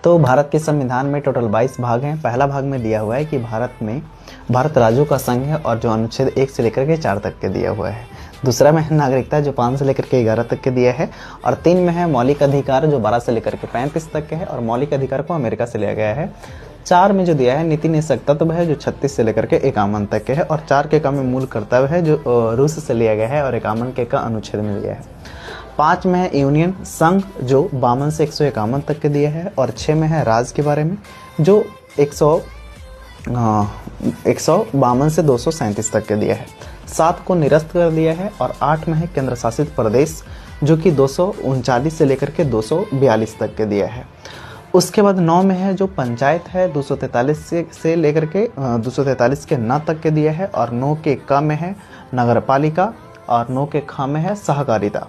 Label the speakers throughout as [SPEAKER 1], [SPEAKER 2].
[SPEAKER 1] तो भारत के संविधान में टोटल 22 भाग हैं। पहला भाग में दिया हुआ है कि भारत राज्यों का संघ है और जो अनुच्छेद 1 से लेकर के 4 तक के दिया हुआ है। दूसरा में है नागरिकता जो 5 से लेकर के 11 तक के दिया है। और 3 में है मौलिक अधिकार जो 12 से लेकर के 35 तक के है और मौलिक अधिकार को अमेरिका से लिया गया है। 4 में जो दिया है नीति निषेध तत्व है जो 36 से लेकर के 51 तक के है। और 4 के का में मूल कर्तव्य है जो रूस से लिया गया है और 51 के का अनुच्छेद मिल गया है। 5 में है यूनियन संघ जो 52 से 151 तक के दिया है। और 6 में है राज्य के बारे में जो 152 से 237 तक के दिया है। 7 को निरस्त कर दिया है। और 8 में है केंद्र शासित प्रदेश जो कि 239 से लेकर के 242 तक के दिया है। उसके बाद 9 में है जो पंचायत है 243 से लेकर के 243 के न तक के दिया है। और 9 के क में है नगरपालिका और 9 के ख में है सहकारिता।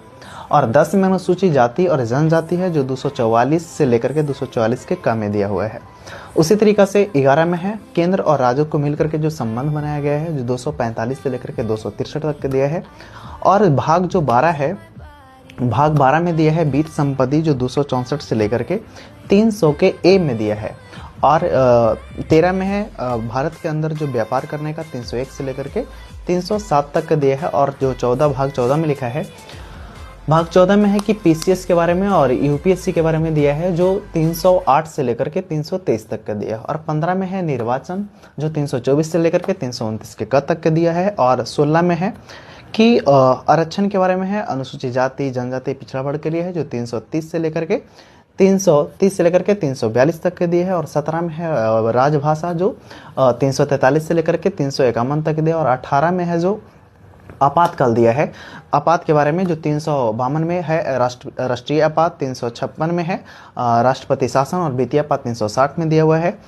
[SPEAKER 1] और 10 में अनुसूचित जाति और जनजाति है जो 244 से लेकर के 244 के क में दिया हुआ है। उसी तरीक़ा से 11 में है केंद्र और राज्यों को मिलकर के जो संबंध बनाया गया है जो 245 से लेकर के 263 तक के दिया है। और भाग जो 12 है, भाग 12 में दिया है बीट संपत्ति जो 264 से लेकर के 300 के ए में दिया है। और 13 में है भारत के अंदर जो व्यापार करने का 301 से लेकर के 307 तक का दिया है। और जो भाग 14 में लिखा है, भाग 14 में है कि पीसीएस के बारे में और यूपीएससी के बारे में दिया है जो 308 से लेकर के 323 तक का दिया है। और 15 में है निर्वाचन जो 324 से लेकर के 329 के क तक का दिया है। और 16 में है कि आरक्षण के बारे में है अनुसूचित जाति जनजाति पिछड़ा वर्ग के लिए है जो 330 से लेकर के 342 तक के दिए है। और 17 में है राजभाषा जो 343 से लेकर के 351 तक दिया। और 18 में है जो आपातकाल दिया है, आपात के बारे में जो 352 में है राष्ट्रीय आपात, 356 में है राष्ट्रपति शासन और वित्तीय आपात 360 में दिया हुआ है।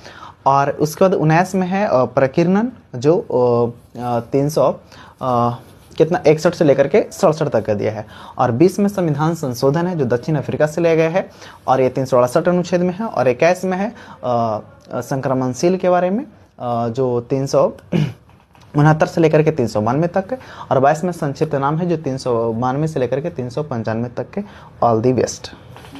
[SPEAKER 1] और उसके बाद 19 में है प्रकीर्णन जो 61 से लेकर के 67 तक का दिया है। और 20 में संविधान संशोधन है जो दक्षिण अफ्रीका से लिया गया है और ये 368 अनुच्छेद में है। और 21 में है संक्रमणशील के बारे में जो 369 से लेकर के 392 तक के। और 22 में संक्षिप्त नाम है जो 392 से लेकर के 395 तक के। All the best.